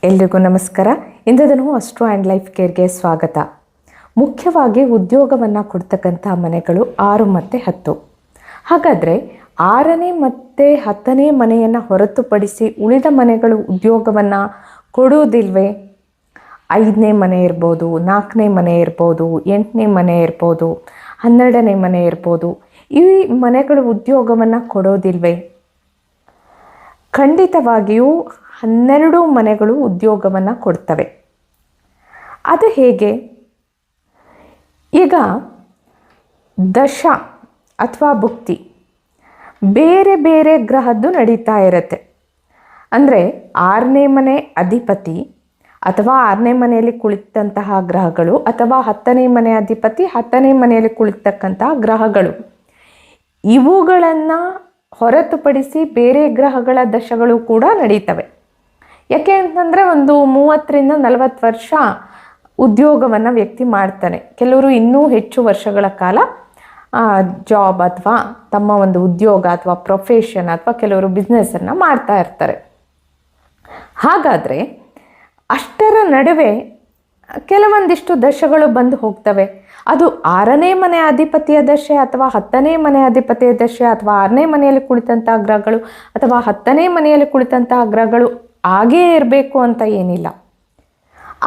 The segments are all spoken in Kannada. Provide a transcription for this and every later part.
ಎಲ್ರಿಗೂ ನಮಸ್ಕಾರ. ಇಂದಿನ ಅಸ್ಟ್ರೋ ಆ್ಯಂಡ್ ಲೈಫ್ ಕೇರ್ಗೆ ಸ್ವಾಗತ. ಮುಖ್ಯವಾಗಿ ಉದ್ಯೋಗವನ್ನು ಕೊಡ್ತಕ್ಕಂಥ ಮನೆಗಳು 6 ಮತ್ತು 10. ಹಾಗಾದರೆ 6ನೇ ಮತ್ತು 10ನೇ ಮನೆಯನ್ನು ಹೊರತುಪಡಿಸಿ ಉಳಿದ ಮನೆಗಳು ಉದ್ಯೋಗವನ್ನು ಕೊಡುವುದಿಲ್ವೇ? 5ನೇ ಮನೆ ಇರ್ಬೋದು, 4ನೇ ಮನೆ ಇರ್ಬೋದು, 8ನೇ ಮನೆ ಇರ್ಬೋದು, 12ನೇ ಮನೆ ಇರ್ಬೋದು. ಈ ಮನೆಗಳು ಉದ್ಯೋಗವನ್ನು ಕೊಡೋದಿಲ್ವೇ? ಖಂಡಿತವಾಗಿಯೂ 12 ಮನೆಗಳು ಉದ್ಯೋಗವನ್ನು ಕೊಡ್ತವೆ. ಅದು ಹೇಗೆ? ಈಗ ದಶ ಅಥವಾ ಭುಕ್ತಿ ಬೇರೆ ಬೇರೆ ಗ್ರಹದ್ದು ನಡೀತಾ ಇರುತ್ತೆ. ಅಂದರೆ 6ನೇ ಮನೆ ಅಧಿಪತಿ ಅಥವಾ 6ನೇ ಮನೆಯಲ್ಲಿ ಕುಳಿತಂತಹ ಗ್ರಹಗಳು ಅಥವಾ 10ನೇ ಮನೆ ಅಧಿಪತಿ 10ನೇ ಮನೆಯಲ್ಲಿ ಕುಳಿತಕ್ಕಂತಹ ಗ್ರಹಗಳು, ಇವುಗಳನ್ನು ಹೊರತುಪಡಿಸಿ ಬೇರೆ ಗ್ರಹಗಳ ದಶಗಳು ಕೂಡ ನಡೀತವೆ. ಯಾಕೆ ಅಂತಂದರೆ ಒಂದು 30ರಿಂದ 40 ವರ್ಷ ಉದ್ಯೋಗವನ್ನು ವ್ಯಕ್ತಿ ಮಾಡ್ತಾನೆ. ಕೆಲವರು ಇನ್ನೂ ಹೆಚ್ಚು ವರ್ಷಗಳ ಕಾಲ ಜಾಬ್ ಅಥವಾ ತಮ್ಮ ಒಂದು ಉದ್ಯೋಗ ಅಥವಾ ಪ್ರೊಫೆಷನ್ ಅಥವಾ ಕೆಲವರು ಬಿಸ್ನೆಸ್ಸನ್ನು ಮಾಡ್ತಾ ಇರ್ತಾರೆ. ಹಾಗಾದರೆ ಅಷ್ಟರ ನಡುವೆ ಕೆಲವೊಂದಿಷ್ಟು ದಶಗಳು ಬಂದು ಹೋಗ್ತವೆ. ಅದು 6ನೇ ಮನೆ ಅಧಿಪತಿಯ ದಶೆ ಅಥವಾ 10ನೇ ಮನೆ ಅಧಿಪತಿಯ ದಶೆ ಅಥವಾ 6ನೇ ಮನೆಯಲ್ಲಿ ಕುಳಿತಂತಹ ಗ್ರಹಗಳು ಅಥವಾ 10ನೇ ಮನೆಯಲ್ಲಿ ಕುಳಿತಂತಹ ಗ್ರಹಗಳು ಹಾಗೇ ಇರಬೇಕು ಅಂತ ಏನಿಲ್ಲ.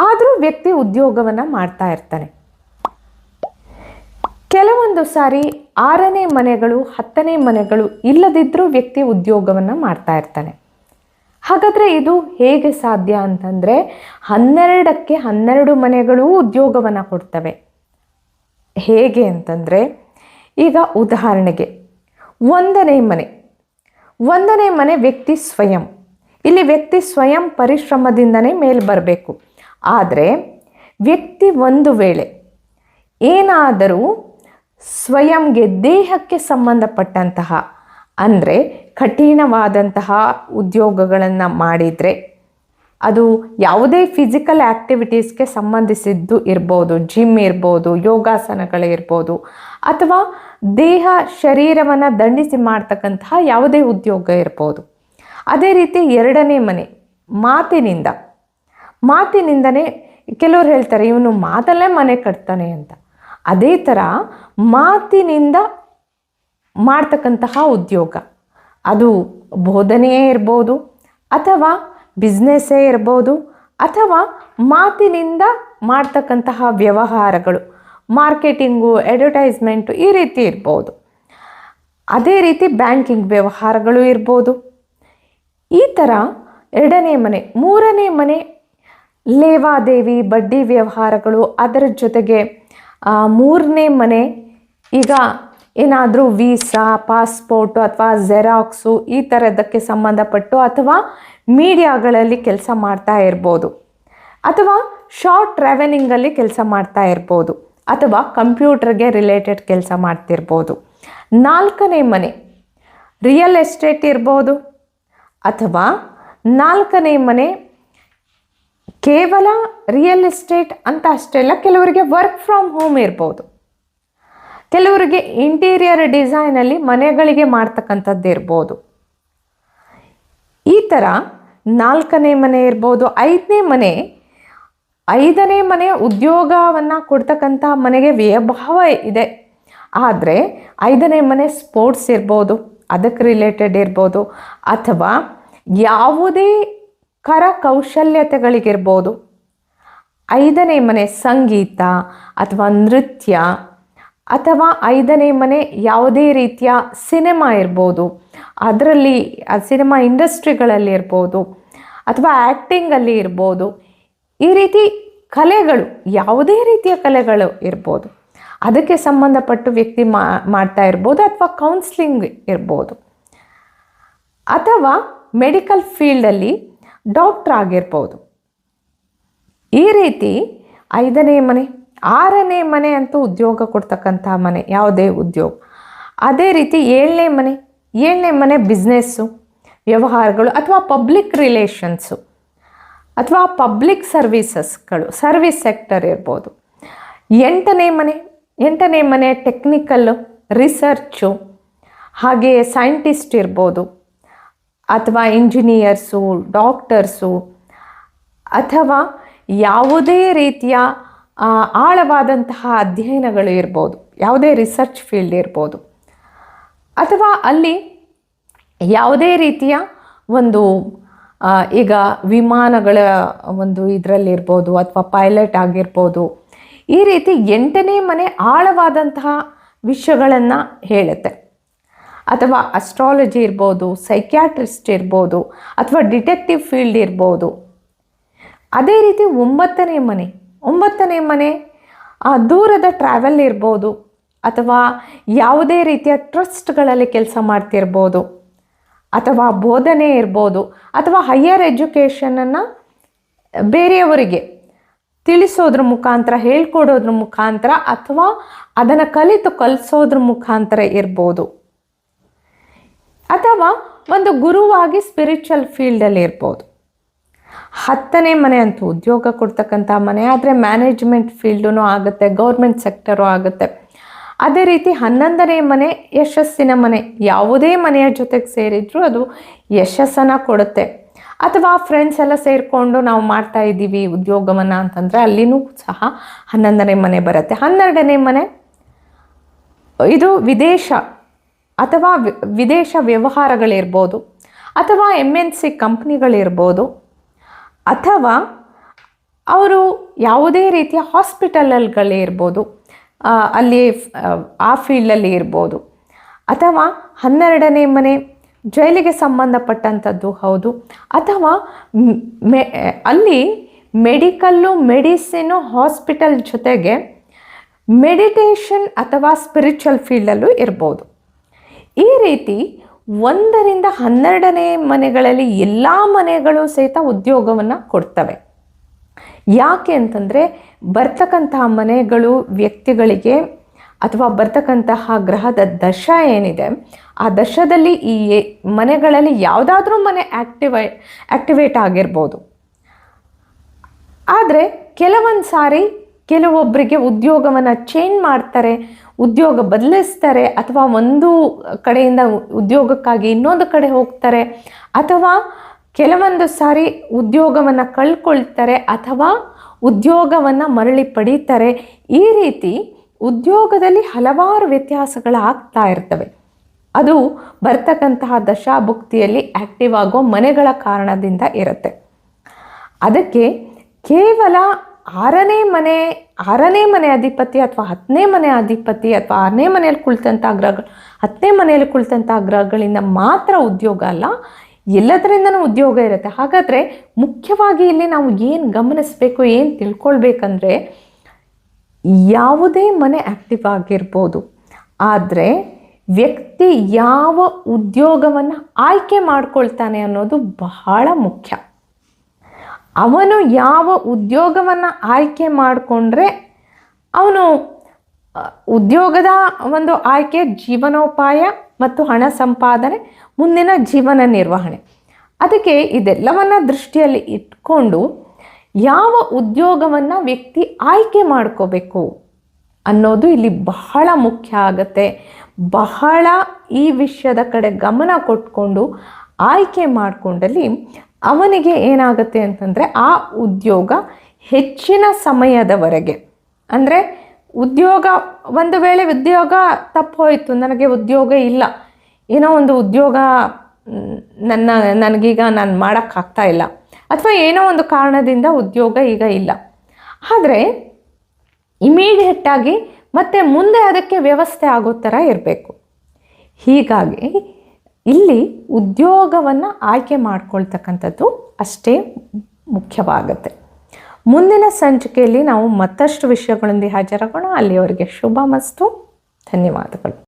ಆದರೂ ವ್ಯಕ್ತಿ ಉದ್ಯೋಗವನ್ನು ಮಾಡ್ತಾ ಇರ್ತಾನೆ. ಕೆಲವೊಂದು ಸಾರಿ 6ನೇ ಮನೆಗಳು 10ನೇ ಮನೆಗಳು ಇಲ್ಲದಿದ್ದರೂ ವ್ಯಕ್ತಿ ಉದ್ಯೋಗವನ್ನು ಮಾಡ್ತಾ ಇರ್ತಾನೆ. ಹಾಗಾದರೆ ಇದು ಹೇಗೆ ಸಾಧ್ಯ ಅಂತಂದರೆ 12ಕ್ಕೆ 12 ಮನೆಗಳು ಉದ್ಯೋಗವನ್ನು ಕೊಡ್ತವೆ. ಹೇಗೆ ಅಂತಂದರೆ, ಈಗ ಉದಾಹರಣೆಗೆ 1ನೇ ಮನೆ ವ್ಯಕ್ತಿ ಸ್ವಯಂ. ಇಲ್ಲಿ ವ್ಯಕ್ತಿ ಸ್ವಯಂ ಪರಿಶ್ರಮದಿಂದನೇ ಮೇಲೆ ಬರಬೇಕು. ಆದರೆ ವ್ಯಕ್ತಿ ಒಂದು ವೇಳೆ ಏನಾದರೂ ಸ್ವಯಂಗೆ ದೇಹಕ್ಕೆ ಸಂಬಂಧಪಟ್ಟಂತಹ ಅಂದರೆ ಕಠಿಣವಾದಂತಹ ಉದ್ಯೋಗಗಳನ್ನು ಮಾಡಿದರೆ, ಅದು ಯಾವುದೇ ಫಿಸಿಕಲ್ ಆ್ಯಕ್ಟಿವಿಟೀಸ್ಗೆ ಸಂಬಂಧಿಸಿದ್ದು ಇರ್ಬೋದು, ಜಿಮ್ ಇರ್ಬೋದು, ಯೋಗಾಸನಗಳಿರ್ಬೋದು, ಅಥವಾ ದೇಹ ಶರೀರವನ್ನು ದಂಡಿಸಿ ಮಾಡ್ತಕ್ಕಂತಹ ಯಾವುದೇ ಉದ್ಯೋಗ ಇರ್ಬೋದು. ಅದೇ ರೀತಿ 2ನೇ ಮನೆ ಮಾತಿನಿಂದನೇ ಕೆಲವರು ಹೇಳ್ತಾರೆ ಇವನು ಮಾತಲ್ಲೇ ಮನೆ ಕಟ್ತಾನೆ ಅಂತ. ಅದೇ ಥರ ಮಾತಿನಿಂದ ಮಾಡ್ತಕ್ಕಂತಹ ಉದ್ಯೋಗ, ಅದು ಬೋಧನೆಯೇ ಇರ್ಬೋದು ಅಥವಾ ಬಿಸ್ನೆಸ್ಸೇ ಇರ್ಬೋದು ಅಥವಾ ಮಾತಿನಿಂದ ಮಾಡ್ತಕ್ಕಂತಹ ವ್ಯವಹಾರಗಳು, ಮಾರ್ಕೆಟಿಂಗು, ಅಡ್ವರ್ಟೈಸ್ಮೆಂಟು ಈ ರೀತಿ ಇರ್ಬೋದು. ಅದೇ ರೀತಿ ಬ್ಯಾಂಕಿಂಗ್ ವ್ಯವಹಾರಗಳು ಇರ್ಬೋದು. ಈ ಥರ 2ನೇ ಮನೆ. 3ನೇ ಮನೆ ಲೇವಾದೇವಿ, ಬಡ್ಡಿ ವ್ಯವಹಾರಗಳು. ಅದರ ಜೊತೆಗೆ 3ನೇ ಮನೆ ಈಗ ಏನಾದರೂ ವೀಸಾ, ಪಾಸ್ಪೋರ್ಟು ಅಥವಾ ಜೆರಾಕ್ಸು ಈ ಥರದಕ್ಕೆ ಸಂಬಂಧಪಟ್ಟು ಅಥವಾ ಮೀಡಿಯಾಗಳಲ್ಲಿ ಕೆಲಸ ಮಾಡ್ತಾ ಇರ್ಬೋದು, ಅಥವಾ ಶಾರ್ಟ್ ಟ್ರಾವೆಲಿಂಗಲ್ಲಿ ಕೆಲಸ ಮಾಡ್ತಾ ಇರ್ಬೋದು, ಅಥವಾ ಕಂಪ್ಯೂಟರ್ಗೆ ರಿಲೇಟೆಡ್ ಕೆಲಸ ಮಾಡ್ತಿರ್ಬೋದು. 4ನೇ ಮನೆ ರಿಯಲ್ ಎಸ್ಟೇಟ್ ಇರ್ಬೋದು, ಅಥವಾ 4ನೇ ಮನೆ ಕೇವಲ ರಿಯಲ್ ಎಸ್ಟೇಟ್ ಅಂತ ಅಷ್ಟೇ ಅಲ್ಲ, ಕೆಲವರಿಗೆ ವರ್ಕ್ ಫ್ರಮ್ ಹೋಮ್ ಇರ್ಬೋದು, ಕೆಲವರಿಗೆ ಇಂಟೀರಿಯರ್ ಡಿಸೈನಲ್ಲಿ ಮನೆಗಳಿಗೆ ಮಾಡ್ತಕ್ಕಂಥದ್ದು ಇರ್ಬೋದು. ಈ ಥರ 4ನೇ ಮನೆ ಇರ್ಬೋದು. 5ನೇ ಮನೆ ಉದ್ಯೋಗವನ್ನು ಕೊಡ್ತಕ್ಕಂಥ ಮನೆಗೆ ವ್ಯಯಭಾವ ಇದೆ. ಆದರೆ 5ನೇ ಮನೆ ಸ್ಪೋರ್ಟ್ಸ್ ಇರ್ಬೋದು, ಅದಕ್ಕೆ ರಿಲೇಟೆಡ್ ಇರ್ಬೋದು, ಅಥವಾ ಯಾವುದೇ ಕರಕೌಶಲ್ಯತೆಗಳಿಗಿರ್ಬೋದು. 5ನೇ ಮನೆ ಸಂಗೀತ ಅಥವಾ ನೃತ್ಯ, ಅಥವಾ 5ನೇ ಮನೆ ಯಾವುದೇ ರೀತಿಯ ಸಿನಿಮಾ ಇರ್ಬೋದು, ಅದರಲ್ಲಿ ಸಿನಿಮಾ ಇಂಡಸ್ಟ್ರಿಗಳಲ್ಲಿ ಇರ್ಬೋದು, ಅಥವಾ ಆ್ಯಕ್ಟಿಂಗಲ್ಲಿ ಇರ್ಬೋದು. ಈ ರೀತಿ ಕಲೆಗಳು, ಯಾವುದೇ ರೀತಿಯ ಕಲೆಗಳು ಇರ್ಬೋದು, ಅದಕ್ಕೆ ಸಂಬಂಧಪಟ್ಟು ವ್ಯಕ್ತಿ ಮಾಡ್ತಾ ಇರ್ಬೋದು, ಅಥವಾ ಕೌನ್ಸ್ಲಿಂಗ್ ಇರ್ಬೋದು, ಅಥವಾ ಮೆಡಿಕಲ್ ಫೀಲ್ಡಲ್ಲಿ ಡಾಕ್ಟ್ರ್ ಆಗಿರ್ಬೋದು. ಈ ರೀತಿ 5ನೇ ಮನೆ. 6ನೇ ಮನೆ ಅಂತೂ ಉದ್ಯೋಗ ಕೊಡ್ತಕ್ಕಂಥ ಮನೆ, ಯಾವುದೇ ಉದ್ಯೋಗ. ಅದೇ ರೀತಿ 7ನೇ ಮನೆ ಬಿಸ್ನೆಸ್ಸು, ವ್ಯವಹಾರಗಳು, ಅಥವಾ ಪಬ್ಲಿಕ್ ರಿಲೇಷನ್ಸು, ಅಥವಾ ಪಬ್ಲಿಕ್ ಸರ್ವೀಸಸ್ಗಳು, ಸರ್ವಿಸ್ ಸೆಕ್ಟರ್ ಇರ್ಬೋದು. 8ನೇ ಮನೆ ಟೆಕ್ನಿಕಲ್ಲು, ರಿಸರ್ಚು, ಹಾಗೆ ಸೈಂಟಿಸ್ಟ್ ಇರ್ಬೋದು, ಅಥವಾ ಇಂಜಿನಿಯರ್ಸು, ಡಾಕ್ಟರ್ಸು, ಅಥವಾ ಯಾವುದೇ ರೀತಿಯ ಆಳವಾದಂತಹ ಅಧ್ಯಯನಗಳು ಇರ್ಬೋದು, ಯಾವುದೇ ರಿಸರ್ಚ್ ಫೀಲ್ಡ್ ಇರ್ಬೋದು, ಅಥವಾ ಅಲ್ಲಿ ಯಾವುದೇ ರೀತಿಯ ಒಂದು ಈಗ ವಿಮಾನಗಳ ಒಂದು ಇದರಲ್ಲಿರ್ಬೋದು ಅಥವಾ ಪೈಲಟ್ ಆಗಿರ್ಬೋದು, ಈ ರೀತಿ 8ನೇ ಮನೆ ಆಳವಾದಂತಹ ವಿಷಯಗಳನ್ನು ಹೇಳುತ್ತೆ. ಅಥವಾ ಅಸ್ಟ್ರಾಲಜಿ ಇರ್ಬೋದು, ಸೈಕ್ಯಾಟ್ರಿಸ್ಟ್ ಇರ್ಬೋದು, ಅಥವಾ ಡಿಟೆಕ್ಟಿವ್ ಫೀಲ್ಡ್ ಇರ್ಬೋದು. ಅದೇ ರೀತಿ 9ನೇ ಮನೆ ದೂರದ ಟ್ರಾವೆಲ್ ಇರ್ಬೋದು, ಅಥವಾ ಯಾವುದೇ ರೀತಿಯ ಟ್ರಸ್ಟ್ಗಳಲ್ಲಿ ಕೆಲಸ ಮಾಡ್ತಿರ್ಬೋದು, ಅಥವಾ ಬೋಧನೆ ಇರ್ಬೋದು, ಅಥವಾ ಹೈಯರ್ ಎಜುಕೇಷನನ್ನು ಬೇರೆಯವರಿಗೆ ತಿಳಿಸೋದ್ರ ಮುಖಾಂತರ, ಹೇಳ್ಕೊಡೋದ್ರ ಮುಖಾಂತರ, ಅಥವಾ ಅದನ್ನು ಕಲಿಸೋದ್ರ ಮುಖಾಂತರ ಇರ್ಬೋದು. ಅಥವಾ ಒಂದು ಗುರುವಾಗಿ ಸ್ಪಿರಿಚುವಲ್ ಫೀಲ್ಡಲ್ಲಿ ಇರ್ಬೋದು. 10ನೇ ಮನೆ ಅಂತೂ ಉದ್ಯೋಗ ಕೊಡ್ತಕ್ಕಂಥ ಮನೆ, ಆದರೆ ಮ್ಯಾನೇಜ್ಮೆಂಟ್ ಫೀಲ್ಡೂ ಆಗುತ್ತೆ, ಗೌರ್ಮೆಂಟ್ ಸೆಕ್ಟರು ಆಗುತ್ತೆ. ಅದೇ ರೀತಿ 11ನೇ ಮನೆ ಯಶಸ್ಸಿನ ಮನೆ. ಯಾವುದೇ ಮನೆಯ ಜೊತೆಗೆ ಸೇರಿದ್ರೂ ಅದು ಯಶಸ್ಸನ್ನು ಕೊಡುತ್ತೆ. ಅಥವಾ ಫ್ರೆಂಡ್ಸ್ ಎಲ್ಲ ಸೇರಿಕೊಂಡು ನಾವು ಮಾಡ್ತಾ ಇದ್ದೀವಿ ಉದ್ಯೋಗವನ್ನು ಅಂತಂದರೆ ಅಲ್ಲಿನೂ ಸಹ 11ನೇ ಮನೆ ಬರುತ್ತೆ. 12ನೇ ಮನೆ ಇದು ವಿದೇಶ ಅಥವಾ ವಿದೇಶ ವ್ಯವಹಾರಗಳಿರ್ಬೋದು, ಅಥವಾ MNC ಕಂಪ್ನಿಗಳಿರ್ಬೋದು, ಅಥವಾ ಅವರು ಯಾವುದೇ ರೀತಿಯ ಹಾಸ್ಪಿಟಲ್ಗಳಿರ್ಬೋದು, ಅಲ್ಲಿ ಆ ಫೀಲ್ಡಲ್ಲಿ ಇರ್ಬೋದು. ಅಥವಾ 12ನೇ ಮನೆ ಜೈಲಿಗೆ ಸಂಬಂಧಪಟ್ಟಂಥದ್ದು ಹೌದು. ಅಥವಾ ಅಲ್ಲಿ ಮೆಡಿಕಲ್ಲು, ಮೆಡಿಸಿನು, ಹಾಸ್ಪಿಟಲ್ ಜೊತೆಗೆ ಮೆಡಿಟೇಷನ್ ಅಥವಾ ಸ್ಪಿರಿಚುವಲ್ ಫೀಲ್ಡಲ್ಲೂ ಇರ್ಬೋದು. ಈ ರೀತಿ 1ರಿಂದ 12ನೇ ಮನೆಗಳಲ್ಲಿ ಎಲ್ಲ ಮನೆಗಳು ಸಹಿತ ಉದ್ಯೋಗವನ್ನು ಕೊಡ್ತವೆ. ಯಾಕೆ ಅಂತಂದರೆ ಬರ್ತಕ್ಕಂತಹ ಮನೆಗಳು ವ್ಯಕ್ತಿಗಳಿಗೆ ಅಥವಾ ಬರ್ತಕ್ಕಂತಹ ಗ್ರಹದ ದಶ ಏನಿದೆ ಆ ದಶದಲ್ಲಿ ಈ ಮನೆಗಳಲ್ಲಿ ಯಾವುದಾದ್ರೂ ಮನೆ ಆಕ್ಟಿವೇಟ್ ಆಗಿರ್ಬೋದು. ಆದರೆ ಕೆಲವೊಂದು ಸಾರಿ ಕೆಲವೊಬ್ಬರಿಗೆ ಉದ್ಯೋಗವನ್ನು ಚೇಂಜ್ ಮಾಡ್ತಾರೆ, ಉದ್ಯೋಗ ಬದಲಿಸ್ತಾರೆ, ಅಥವಾ ಒಂದು ಕಡೆಯಿಂದ ಉದ್ಯೋಗಕ್ಕಾಗಿ ಇನ್ನೊಂದು ಕಡೆ ಹೋಗ್ತಾರೆ, ಅಥವಾ ಕೆಲವೊಂದು ಸಾರಿ ಉದ್ಯೋಗವನ್ನು ಕಳ್ಕೊಳ್ತಾರೆ, ಅಥವಾ ಉದ್ಯೋಗವನ್ನು ಮರಳಿ ಪಡೀತಾರೆ. ಈ ರೀತಿ ಉದ್ಯೋಗದಲ್ಲಿ ಹಲವಾರು ವ್ಯತ್ಯಾಸಗಳಾಗ್ತಾ ಇರ್ತವೆ. ಅದು ಬರ್ತಕ್ಕಂತಹ ದಶಾಭುಕ್ತಿಯಲ್ಲಿ ಆಕ್ಟಿವ್ ಆಗೋ ಮನೆಗಳ ಕಾರಣದಿಂದ ಇರುತ್ತೆ. ಅದಕ್ಕೆ ಕೇವಲ 6ನೇ ಮನೆ ಅಧಿಪತಿ ಅಥವಾ 10ನೇ ಮನೆ ಅಧಿಪತಿ ಅಥವಾ 6ನೇ ಮನೆಯಲ್ಲಿ ಕುಳಿತಂಥ ಗ್ರಹಗಳು 10ನೇ ಮನೆಯಲ್ಲಿ ಕುಳಿತಂಥ ಗ್ರಹಗಳಿಂದ ಮಾತ್ರ ಉದ್ಯೋಗ ಅಲ್ಲ, ಎಲ್ಲದರಿಂದನೂ ಉದ್ಯೋಗ ಇರುತ್ತೆ. ಹಾಗಾದರೆ ಮುಖ್ಯವಾಗಿ ಇಲ್ಲಿ ನಾವು ಏನು ಗಮನಿಸಬೇಕು, ಏನು ತಿಳ್ಕೊಳ್ಬೇಕಂದ್ರೆ, ಯಾವುದೇ ಮನೆ ಆಕ್ಟಿವ್ ಆಗಿರ್ಬೋದು, ಆದರೆ ವ್ಯಕ್ತಿ ಯಾವ ಉದ್ಯೋಗವನ್ನು ಆಯ್ಕೆ ಮಾಡ್ಕೊಳ್ತಾನೆ ಅನ್ನೋದು ಬಹಳ ಮುಖ್ಯ. ಅವನು ಯಾವ ಉದ್ಯೋಗವನ್ನು ಆಯ್ಕೆ ಮಾಡಿಕೊಂಡ್ರೆ ಅವನು ಉದ್ಯೋಗದ ಒಂದು ಆಯ್ಕೆ, ಜೀವನೋಪಾಯ ಮತ್ತು ಹಣ ಸಂಪಾದನೆ, ಮುಂದಿನ ಜೀವನ ನಿರ್ವಹಣೆ. ಅದಕ್ಕೆ ಇದೆಲ್ಲವನ್ನು ದೃಷ್ಟಿಯಲ್ಲಿ ಇಟ್ಕೊಂಡು ಯಾವ ಉದ್ಯೋಗವನ್ನು ವ್ಯಕ್ತಿ ಆಯ್ಕೆ ಮಾಡ್ಕೋಬೇಕು ಅನ್ನೋದು ಇಲ್ಲಿ ಬಹಳ ಮುಖ್ಯ ಆಗುತ್ತೆ. ಬಹಳ ಈ ವಿಷಯದ ಕಡೆ ಗಮನ ಕೊಟ್ಕೊಂಡು ಆಯ್ಕೆ ಮಾಡಿಕೊಂಡಲ್ಲಿ ಅವನಿಗೆ ಏನಾಗುತ್ತೆ ಅಂತಂದರೆ ಆ ಉದ್ಯೋಗ ಹೆಚ್ಚಿನ ಸಮಯದವರೆಗೆ, ಅಂದರೆ ಉದ್ಯೋಗ ಒಂದು ವೇಳೆ ಉದ್ಯೋಗ ತಪ್ಪೋಯ್ತು, ನನಗೆ ಉದ್ಯೋಗ ಇಲ್ಲ, ಏನೋ ಒಂದು ಉದ್ಯೋಗ ನನಗೀಗ ನಾನು ಮಾಡೋಕ್ಕಾಗ್ತಾ ಇಲ್ಲ, ಅಥವಾ ಏನೋ ಒಂದು ಕಾರಣದಿಂದ ಉದ್ಯೋಗ ಈಗ ಇಲ್ಲ, ಆದರೆ ಇಮಿಡಿಯೇಟಾಗಿ ಮತ್ತೆ ಮುಂದೆ ಅದಕ್ಕೆ ವ್ಯವಸ್ಥೆ ಆಗೋ ಥರ ಇರಬೇಕು. ಹೀಗಾಗಿ ಇಲ್ಲಿ ಉದ್ಯೋಗವನ್ನು ಆಯ್ಕೆ ಮಾಡ್ಕೊಳ್ತಕ್ಕಂಥದ್ದು ಅಷ್ಟೇ ಮುಖ್ಯವಾಗುತ್ತೆ. ಮುಂದಿನ ಸಂಚಿಕೆಯಲ್ಲಿ ನಾವು ಮತ್ತಷ್ಟು ವಿಷಯಗಳೊಂದಿಗೆ ಹಾಜರಾಗೋಣ. ಅಲ್ಲಿಯವರೆಗೆ ಶುಭ ಮಸ್ತು. ಧನ್ಯವಾದಗಳು.